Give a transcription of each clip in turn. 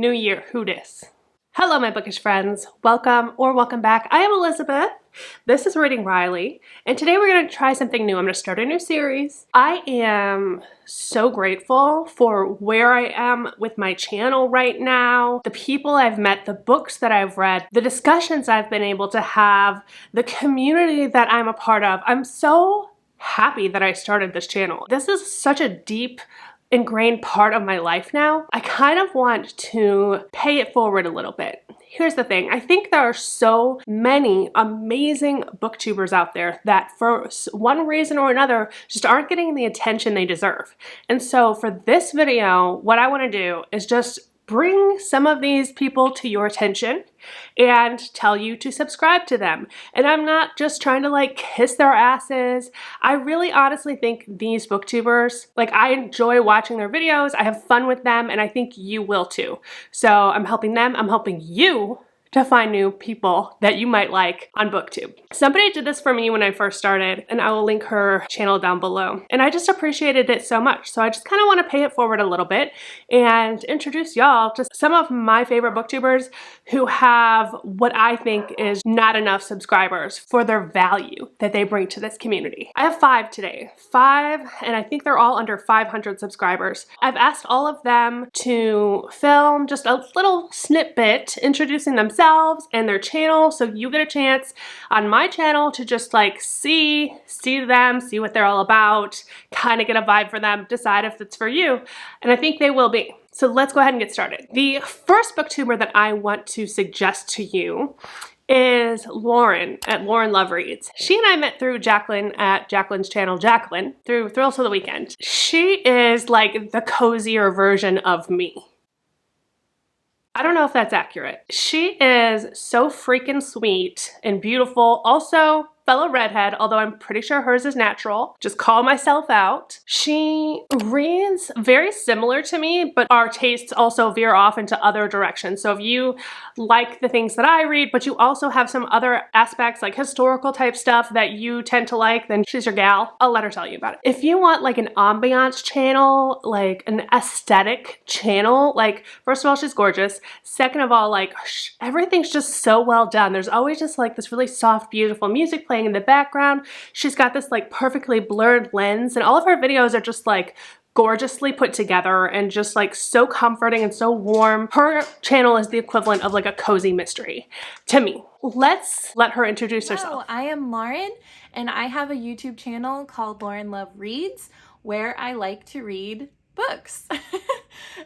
New year, who dis? Hello my bookish friends, welcome or welcome back. I am Elizabeth, this is Reading Riley, and today we're going to try something new. I'm going to start a new series. I am so grateful for where I am with my channel right now, the people I've met, the books that I've read, the discussions I've been able to have, the community that I'm a part of. I'm so happy that I started this channel. This is such a deep ingrained part of my life now. I kind of want to pay it forward a little bit. Here's the thing, I think there are so many amazing booktubers out there that for one reason or another just aren't getting the attention they deserve. And so for this video, what I want to do is just bring some of these people to your attention and tell you to subscribe to them. And I'm not just trying to like kiss their asses. I really honestly think these booktubers, like I enjoy watching their videos, I have fun with them, and I think you will too. So I'm helping them, I'm helping you to find new people that you might like on BookTube. Somebody did this for me when I first started, and I will link her channel down below. And I just appreciated it so much. So I just kind of want to pay it forward a little bit and introduce y'all to some of my favorite booktubers who have what I think is not enough subscribers for their value that they bring to this community. I have 5 today. 5, and I think they're all under 500 subscribers. I've asked all of them to film just a little snippet introducing themselves and their channel, so you get a chance on my channel to just like see them, see what they're all about, kind of get a vibe for them, decide if it's for you, and I think they will be. So let's go ahead and get started. The first booktuber that I want to suggest to you is Lauren at Lauren Love Reads. She and I met through Jacqueline at Jacqueline's channel, Jacqueline, through Thrills of the Weekend. She is like the cozier version of me. I don't know if that's accurate. She is so freaking sweet and beautiful. Also, fellow redhead, although I'm pretty sure hers is natural. Just call myself out. She reads very similar to me, but our tastes also veer off into other directions. So if you like the things that I read, but you also have some other aspects like historical type stuff that you tend to like, then she's your gal. I'll let her tell you about it. If you want like an ambiance channel, like an aesthetic channel, like first of all, she's gorgeous. Second of all, like everything's just so well done. There's always just like this really soft, beautiful music playing in the background. She's got this like perfectly blurred lens, and all of her videos are just like gorgeously put together and just like so comforting and so warm. Her channel is the equivalent of like a cozy mystery to me. Let's let her introduce herself. I am Lauren, and I have a YouTube channel called Lauren Love Reads where I like to read books.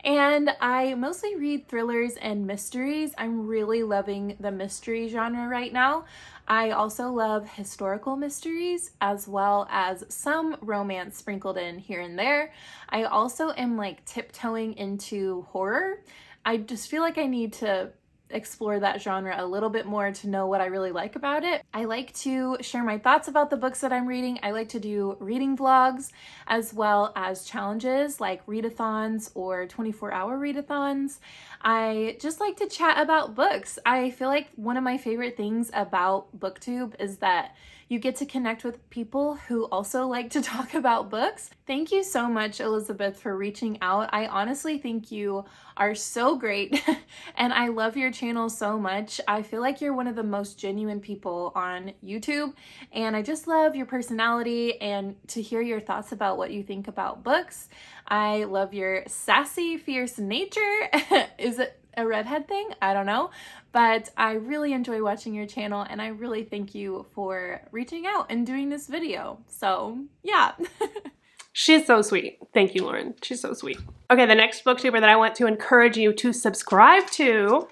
And I mostly read thrillers and mysteries. I'm really loving the mystery genre right now. I also love historical mysteries as well as some romance sprinkled in here and there. I also am like tiptoeing into horror. I just feel like I need to explore that genre a little bit more to know what I really like about it. I like to share my thoughts about the books that I'm reading. I like to do reading vlogs as well as challenges like readathons or 24-hour readathons. I just like to chat about books. I feel like one of my favorite things about BookTube is that you get to connect with people who also like to talk about books. Thank you so much, Elizabeth, for reaching out. I honestly think you are so great and I love your channel so much. I feel like you're one of the most genuine people on YouTube, and I just love your personality and to hear your thoughts about what you think about books. I love your sassy, fierce nature. Is it a redhead thing? I don't know, but I really enjoy watching your channel, and I really thank you for reaching out and doing this video. So yeah. She's so sweet. Thank you, Lauren. She's so sweet. Okay, the next booktuber that I want to encourage you to subscribe to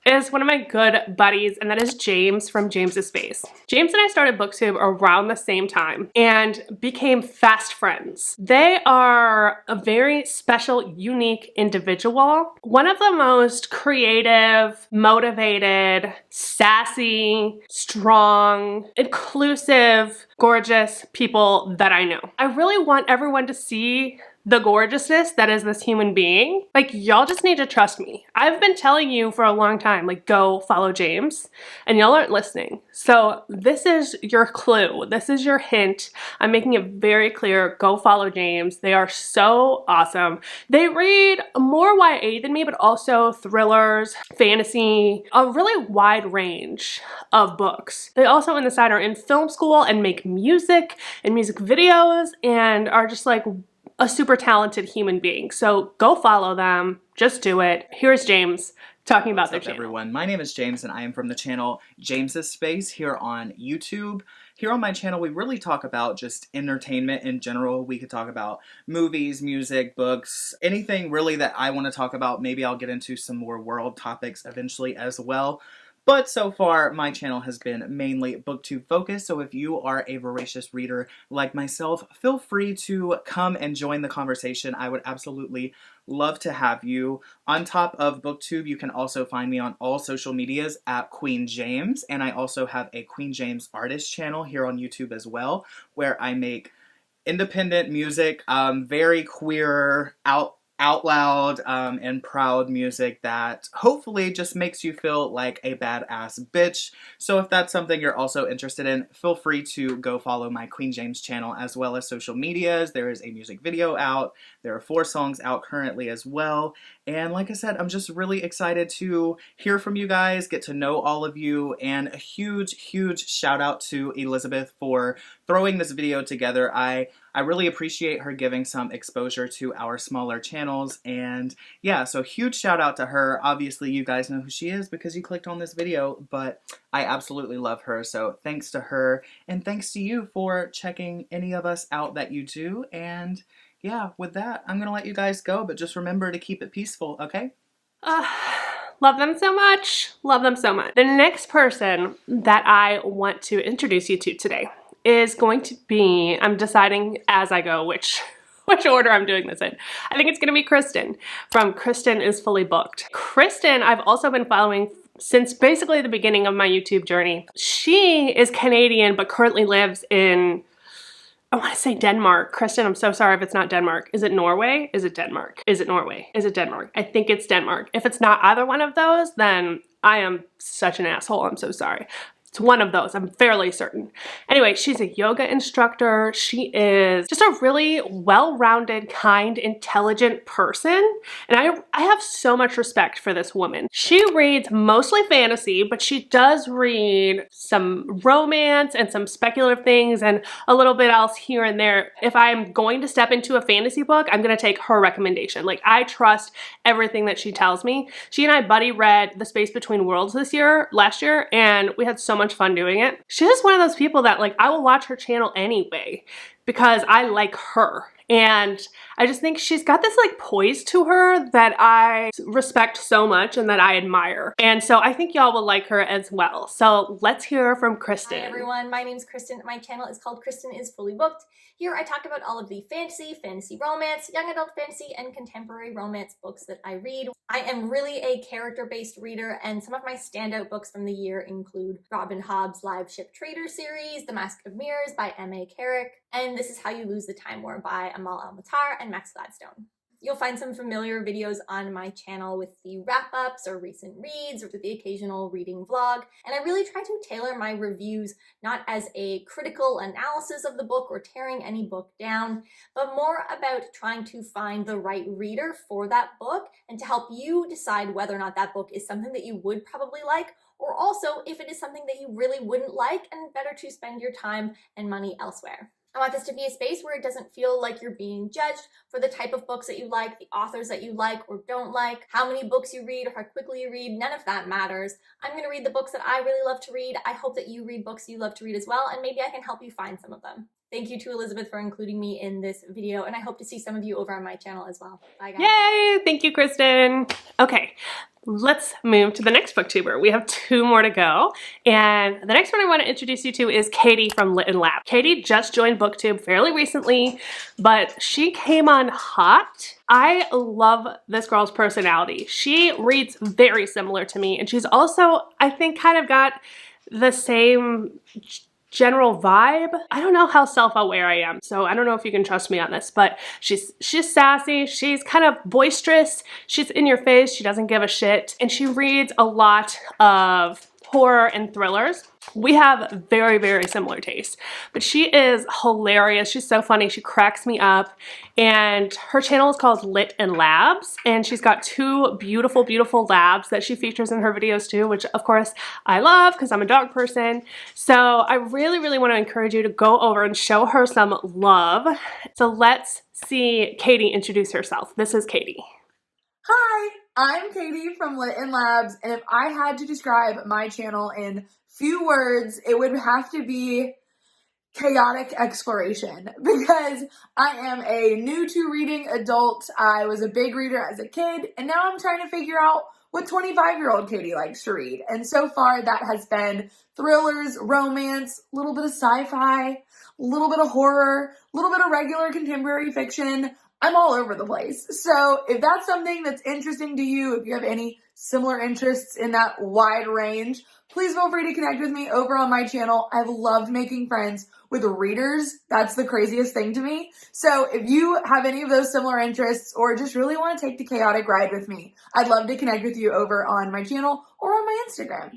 is one of my good buddies, and that is Jaymes from Jaymes Space. Jaymes and I started BookTube around the same time and became fast friends. They are a very special, unique individual. One of the most creative, motivated, sassy, strong, inclusive, gorgeous people that I know. I really want everyone to see the gorgeousness that is this human being. Like, y'all just need to trust me. I've been telling you for a long time, like, go follow Jaymes, and y'all aren't listening. So this is your clue. This is your hint. I'm making it very clear. Go follow Jaymes. They are so awesome. They read more YA than me, but also thrillers, fantasy, a really wide range of books. They also on the side are in film school and make music and music videos and are just like a super talented human being. So go follow them. Just do it. Here's Jaymes talking about their channel. Everyone, my name is Jaymes and I am from the channel Jaymes Space here on YouTube. Here on my channel, we really talk about just entertainment in general. We could talk about movies, music, books, anything really that I want to talk about. Maybe I'll get into some more world topics eventually as well. But so far, my channel has been mainly booktube focused, so if you are a voracious reader like myself, feel free to come and join the conversation. I would absolutely love to have you. On top of booktube, you can also find me on all social medias at Queen Jaymes, and I also have a Queen Jaymes artist channel here on YouTube as well, where I make independent music, very queer, out loud and proud music that hopefully just makes you feel like a badass bitch. So if that's something you're also interested in, feel free to go follow my Queen Jaymes channel as well as social medias. There is a music video out. There are 4 songs out currently as well. And like I said, I'm just really excited to hear from you guys, get to know all of you, and a huge, huge shout out to Elizabeth for throwing this video together. I really appreciate her giving some exposure to our smaller channels, and yeah, so huge shout out to her. Obviously, you guys know who she is because you clicked on this video, but I absolutely love her, so thanks to her, and thanks to you for checking any of us out that you do, and yeah, with that, I'm gonna let you guys go, but just remember to keep it peaceful, okay? Love them so much. Love them so much. The next person that I want to introduce you to today is going to be, I'm deciding as I go which order I'm doing this in. I think it's going to be Kristen from Kristen is Fully Booked. Kristen, I've also been following since basically the beginning of my YouTube journey. She is Canadian but currently lives in, I want to say Denmark. Kristen, I'm so sorry if it's not Denmark. Is it Norway? Is it Denmark? Is it Norway? Is it Denmark? I think it's Denmark. If it's not either one of those, then I am such an asshole. I'm so sorry. It's one of those, I'm fairly certain. Anyway, she's a yoga instructor. She is just a really well-rounded, kind, intelligent person. And I have so much respect for this woman. She reads mostly fantasy, but she does read some romance and some speculative things and a little bit else here and there. If I'm going to step into a fantasy book, I'm gonna take her recommendation. Like, I trust everything that she tells me. She and I buddy read The Space Between Worlds last year, and we had so much fun doing it. She's just one of those people that, like, I will watch her channel anyway because I like her. And I just think she's got this like poise to her that I respect so much and that I admire. And so I think y'all will like her as well. So let's hear from Kristen. Hi everyone, my name is Kristen. My channel is called Kristen is Fully Booked. Here I talk about all of the fantasy romance, young adult fantasy, and contemporary romance books that I read. I am really a character-based reader, and some of my standout books from the year include Robin Hobb's Live Ship Trader series, The Mask of Mirrors by M.A. Carrick, and This Is How You Lose the Time War by Amal Al-Matar and Max Gladstone. You'll find some familiar videos on my channel with the wrap-ups or recent reads or with the occasional reading vlog, and I really try to tailor my reviews not as a critical analysis of the book or tearing any book down, but more about trying to find the right reader for that book and to help you decide whether or not that book is something that you would probably like, or also if it is something that you really wouldn't like and better to spend your time and money elsewhere. I want this to be a space where it doesn't feel like you're being judged for the type of books that you like, the authors that you like or don't like, how many books you read or how quickly you read. None of that matters. I'm going to read the books that I really love to read. I hope that you read books you love to read as well, and maybe I can help you find some of them. Thank you to Elizabeth for including me in this video, and I hope to see some of you over on my channel as well. Bye guys. Yay! Thank you, Kristen. Okay, let's move to the next booktuber. We have 2 more to go, and the next one I want to introduce you to is Katie from Lit and Lab. Katie just joined BookTube fairly recently, but she came on hot. I love this girl's personality. She reads very similar to me, and she's also, I think, kind of got the same general vibe. I don't know how self-aware I am, so I don't know if you can trust me on this, but she's sassy, she's kind of boisterous, she's in your face, she doesn't give a shit, and she reads a lot of horror and thrillers. We have very, very similar tastes, but she is hilarious. She's so funny. She cracks me up, and her channel is called Lit and Labs, and she's got 2 beautiful, beautiful labs that she features in her videos too, which of course I love because I'm a dog person. So I really, really want to encourage you to go over and show her some love. So let's see Katie introduce herself. This is Katie. Hi, I'm Katie from Lit and Labs, and if I had to describe my channel in few words, it would have to be chaotic exploration, because I am a new to reading adult. I was a big reader as a kid, and now I'm trying to figure out what 25-year-old Katie likes to read. And so far that has been thrillers, romance, a little bit of sci-fi, a little bit of horror, a little bit of regular contemporary fiction. I'm all over the place. So if that's something that's interesting to you, if you have any similar interests in that wide range, please feel free to connect with me over on my channel. I've loved making friends with readers. That's the craziest thing to me. So if you have any of those similar interests or just really want to take the chaotic ride with me, I'd love to connect with you over on my channel or on my Instagram.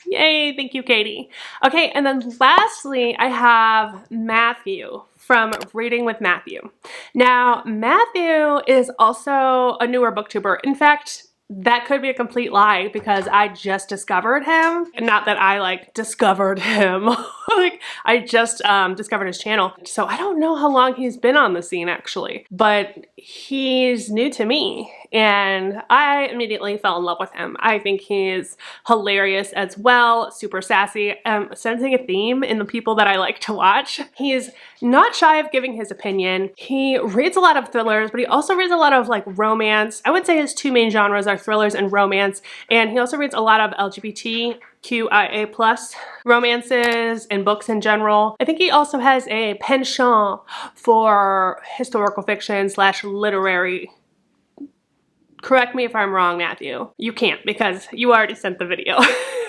Yay, thank you, Katie. Okay, and then lastly, I have Matthew from Reading with Matthew. Now, Matthew is also a newer booktuber. In fact, that could be a complete lie because I just discovered him. Not that I like discovered him. Like I just discovered his channel. So I don't know how long he's been on the scene actually, but he's new to me and I immediately fell in love with him. I think he's hilarious as well, super sassy, sensing a theme in the people that I like to watch. He's not shy of giving his opinion. He reads a lot of thrillers, but he also reads a lot of like romance. I would say his 2 main genres are thrillers and romance, and he also reads a lot of LGBTQIA+ romances and books in general. I think he also has a penchant for historical fiction / literary. Correct me if I'm wrong, Matthew. You can't because you already sent the video.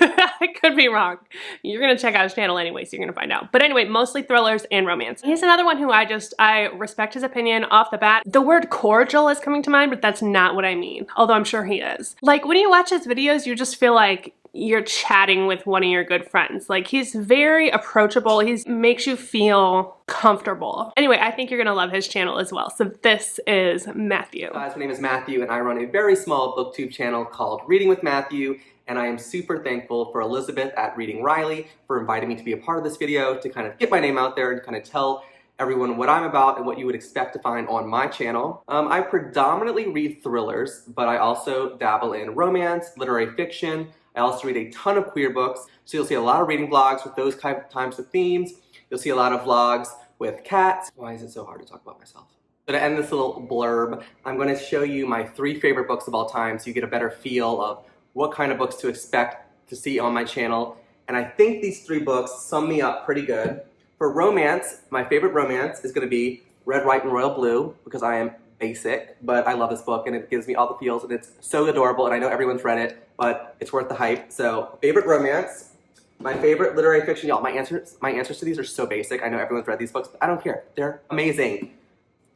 I could be wrong. You're gonna check out his channel anyway, so you're gonna find out. But anyway, mostly thrillers and romance. He's another one who I respect his opinion off the bat. The word cordial is coming to mind, but that's not what I mean, although I'm sure he is. Like when you watch his videos, you just feel like you're chatting with one of your good friends. Like he's very approachable. He makes you feel comfortable. Anyway, I think you're gonna love his channel as well. So this is Matthew. Hi guys, my name is Matthew and I run a very small booktube channel called Reading with Matthew, and I am super thankful for Elizabeth at Reading Riley for inviting me to be a part of this video to kind of get my name out there and kind of tell everyone what I'm about and what you would expect to find on my channel. I predominantly read thrillers, but I also dabble in romance, literary fiction. I also read a ton of queer books, so you'll see a lot of reading vlogs with those types of themes. You'll see a lot of vlogs with cats. Why is it so hard to talk about myself? So to end this little blurb, I'm going to show you my 3 favorite books of all time so you get a better feel of what kind of books to expect to see on my channel. And I think these 3 books sum me up pretty good. For romance, my favorite romance is going to be Red, White, and Royal Blue because I am basic, but I love this book and it gives me all the feels and it's so adorable and I know everyone's read it, but it's worth the hype. So favorite romance, my favorite literary fiction, y'all, my answers to these are so basic. I know everyone's read these books, but I don't care. They're amazing.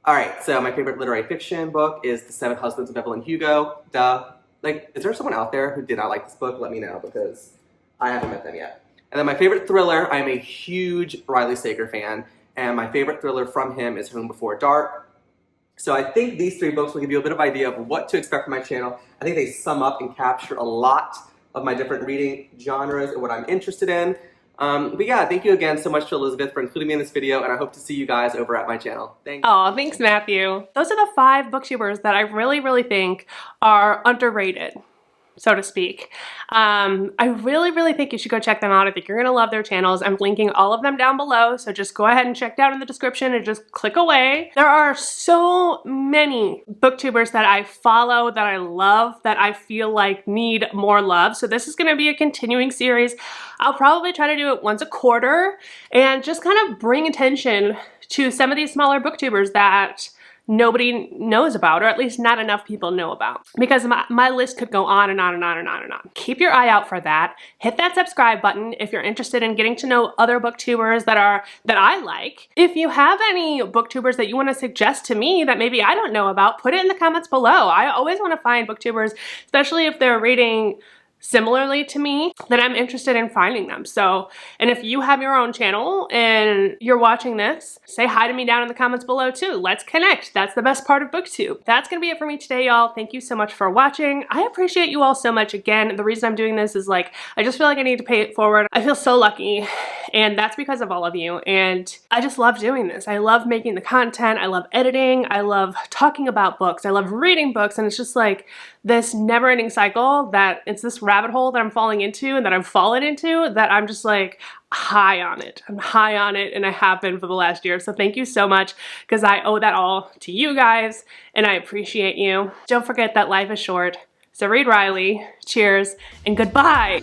All right, so my favorite literary fiction book is The 7 Husbands of Evelyn Hugo. Duh. Like, is there someone out there who did not like this book? Let me know because I haven't met them yet. And then my favorite thriller, I'm a huge Riley Sager fan, and my favorite thriller from him is Home Before Dark. So I think these 3 books will give you a bit of idea of what to expect from my channel. I think they sum up and capture a lot of my different reading genres and what I'm interested in. But yeah, thank you again so much to Elizabeth for including me in this video, and I hope to see you guys over at my channel. Thanks. Oh, thanks, Matthew. Those are the 5 booktubers that I really, really think are underrated, so to speak. I really, really think you should go check them out. I think you're gonna love their channels. I'm linking all of them down below, so just go ahead and check down in the description and just click away. There are so many booktubers that I follow, that I love, that I feel like need more love. So this is gonna be a continuing series. I'll probably try to do it once a quarter and just kind of bring attention to some of these smaller booktubers that nobody knows about, or at least not enough people know about, because my list could go on and on and on and on and on. Keep your eye out for that. Hit that subscribe button if you're interested in getting to know other booktubers that I like. If you have any booktubers that you want to suggest to me that maybe I don't know about, put it in the comments below. I always want to find booktubers, especially if they're reading similarly to me, that I'm interested in finding them. So, and if you have your own channel and you're watching this, say hi to me down in the comments below too. Let's connect. That's the best part of BookTube. That's gonna be it for me today, y'all. Thank you so much for watching. I appreciate you all so much. Again, the reason I'm doing this is like, I just feel like I need to pay it forward. I feel so lucky, and that's because of all of you. And I just love doing this. I love making the content. I love editing. I love talking about books. I love reading books. And it's just like this never-ending cycle that it's this rabbit hole that I'm falling into and that I've fallen into that I'm just like high on it. I'm high on it, and I have been for the last year. So thank you so much, because I owe that all to you guys, and I appreciate you. Don't forget that life is short. So read Riley. Cheers and goodbye.